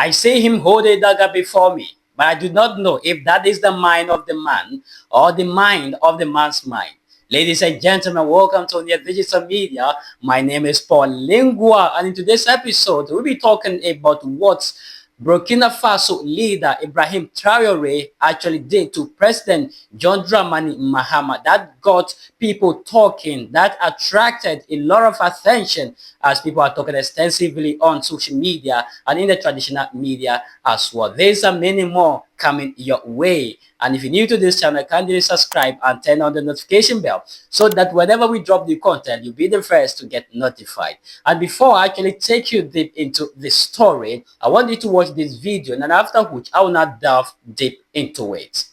I see him hold a dagger before me, but I do not know if that is the mind of the man or the mind of the man's mind. Ladies and gentlemen, welcome to the Digital Media. My name is Paul Lingua, and in today's episode, we'll be talking about what Burkina Faso leader Ibrahim Traoré actually did to President John Dramani Mahama. That got people talking, that attracted a lot of attention as people are talking extensively on social media and in the traditional media as well. There's many more coming your way. And if you're new to this channel, kindly subscribe and turn on the notification bell so that whenever we drop the content, you'll be the first to get notified. And before I actually take you deep into the story, I want you to watch this video, and after which I will not delve deep into it.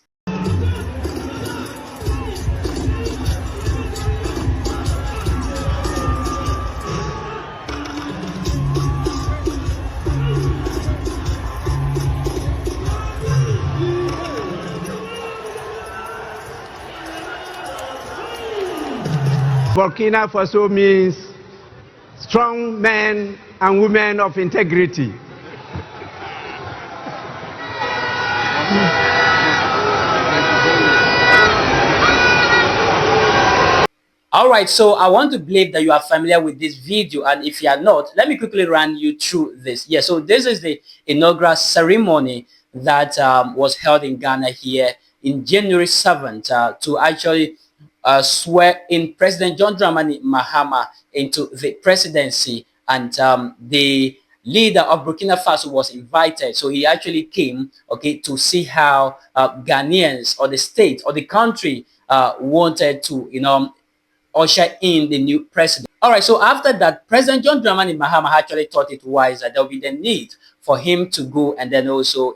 Burkina Faso means strong men and women of integrity. Alright, so I want to believe that you are familiar with this video, and if you are not, let me quickly run you through this. Yeah, so this is the inaugural ceremony that was held in Ghana here in January 7th to actually swear in President John Dramani Mahama into the presidency, and the leader of Burkina Faso was invited. So he actually came, okay, to see how Ghanaians or the state or the country wanted to, usher in the new president. All right, so after that, President John Dramani Mahama actually thought it wise that there will be the need for him to go and then also,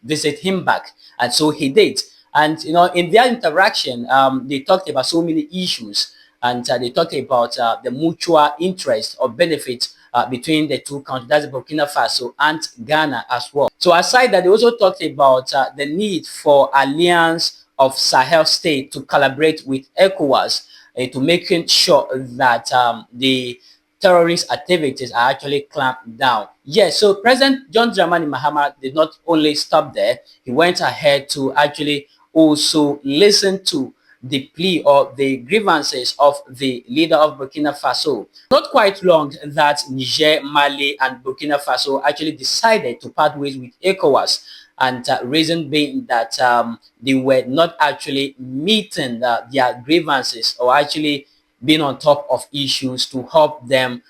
visit him back. And so he did. And, in their interaction, they talked about so many issues, and they talked about the mutual interest or benefit between the two countries, that's Burkina Faso and Ghana as well. So aside that, they also talked about the need for alliance of Sahel state to collaborate with ECOWAS to making sure that the terrorist activities are actually clamped down. Yes, so President John Dramani Mahama did not only stop there, he went ahead to actually also listen to the plea or the grievances of the leader of Burkina Faso. Not quite long that Niger, Mali, and Burkina Faso actually decided to part ways with ECOWAS, and reason being that they were not actually meeting their grievances or actually being on top of issues to help them,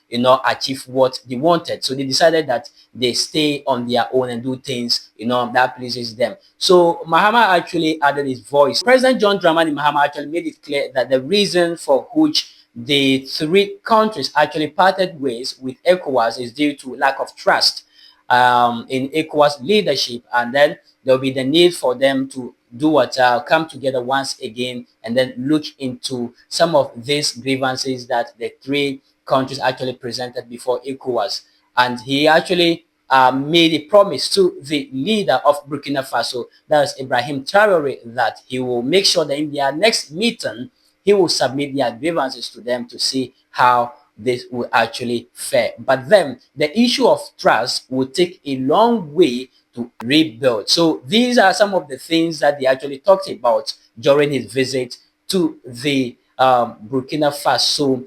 achieve what they wanted. So they decided that they stay on their own and do things, that pleases them. So Mahama actually added his voice. President John Dramani Mahama actually made it clear that the reason for which the three countries actually parted ways with ECOWAS is due to lack of trust in ECOWAS leadership, and then there will be the need for them to do what come together once again and then look into some of these grievances that the three countries actually presented before ECOWAS. And he actually made a promise to the leader of Burkina Faso, that is Ibrahim Traoré, that he will make sure that in their next meeting he will submit their grievances to them to see how this will actually fare. But then the issue of trust will take a long way to rebuild. So these are some of the things that they actually talked about during his visit to the Burkina Faso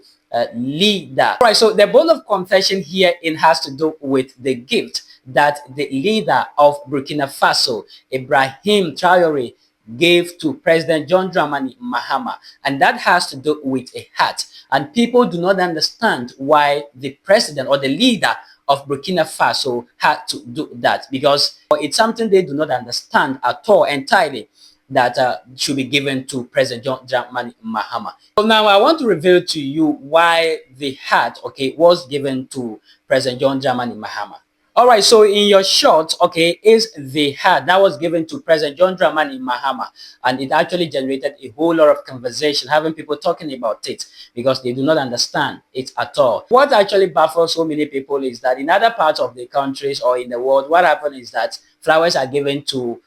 leader. All right, so the bone of contention here has to do with the gift that the leader of Burkina Faso, Ibrahim Traoré, gave to President John Dramani Mahama, and that has to do with a hat. And people do not understand why the president or the leader of Burkina Faso had to do that, because it's something they do not understand at all entirely, that should be given to President John Dramani Mahama. So now I want to reveal to you why the hat, okay, was given to President John Dramani Mahama. All right, so in your shot, okay, is the hat that was given to President John Dramani Mahama, and it actually generated a whole lot of conversation, having people talking about it because they do not understand it at all. What actually baffles so many people is that in other parts of the countries or in the world, what happens is that flowers are given to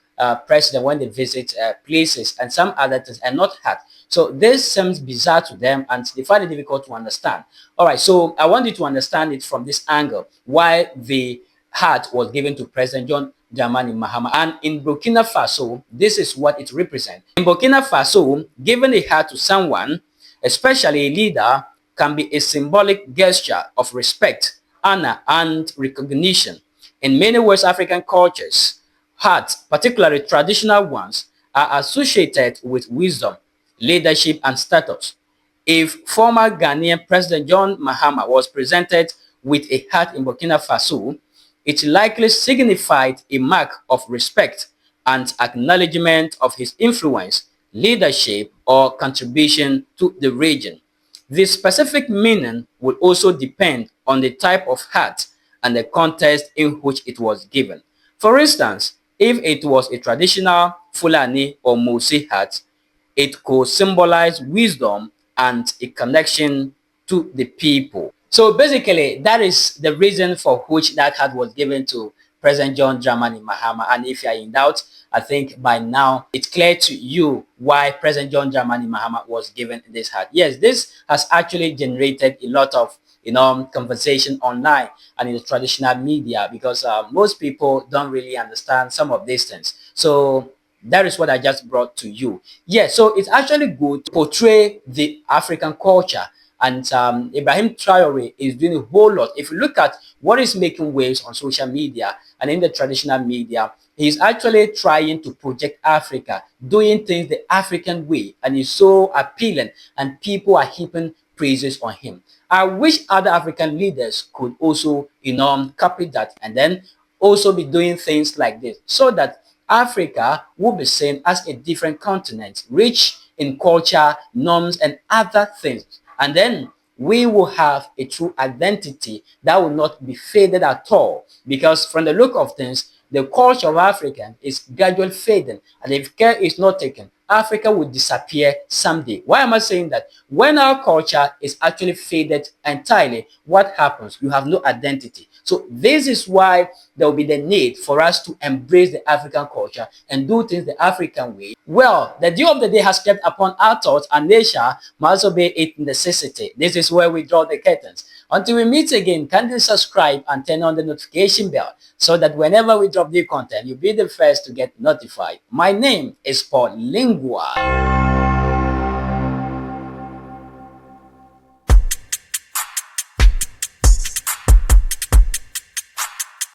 president when they visit places, and some other things are not hats. So this seems bizarre to them and they find it difficult to understand. All right, so I want you to understand it from this angle, why the hat was given to President John Dramani Mahama. And in Burkina Faso, this is what it represents. In Burkina Faso, giving a hat to someone, especially a leader, can be a symbolic gesture of respect, honor, and recognition. In many West African cultures, hats, particularly traditional ones, are associated with wisdom, leadership, and status. If former Ghanaian President John Mahama was presented with a hat in Burkina Faso, it likely signified a mark of respect and acknowledgement of his influence, leadership, or contribution to the region. The specific meaning will also depend on the type of hat and the context in which it was given. For instance, if it was a traditional Fulani or Musi hat, it could symbolize wisdom and a connection to the people. So basically, that is the reason for which that hat was given to President John Dramani Mahama. And if you are in doubt, I think by now it's clear to you why President John Dramani Mahama was given this hat. Yes, this has actually generated a lot of conversation online and in the traditional media because most people don't really understand some of these things. So that is what I just brought to you. Yeah, so it's actually good to portray the African culture. And Ibrahim Traoré is doing a whole lot. If you look at what is making waves on social media and in the traditional media, he's actually trying to project Africa, doing things the African way, and it's so appealing, and people are heaping praises on him. I wish other African leaders could also, copy that and then also be doing things like this so that Africa will be seen as a different continent, rich in culture, norms, and other things. And then we will have a true identity that will not be faded at all. Because from the look of things, the culture of African is gradually fading. And if care is not taken, Africa will disappear someday. Why am I saying that? When our culture is actually faded entirely, what happens? You have no identity. So this is why there will be the need for us to embrace the African culture and do things the African way. Well, the dew of the day has kept upon our thoughts, and nature must obey its necessity. This is where we draw the curtains. Until we meet again, kindly subscribe and turn on the notification bell so that whenever we drop new content, you'll be the first to get notified. My name is Paul Lingua.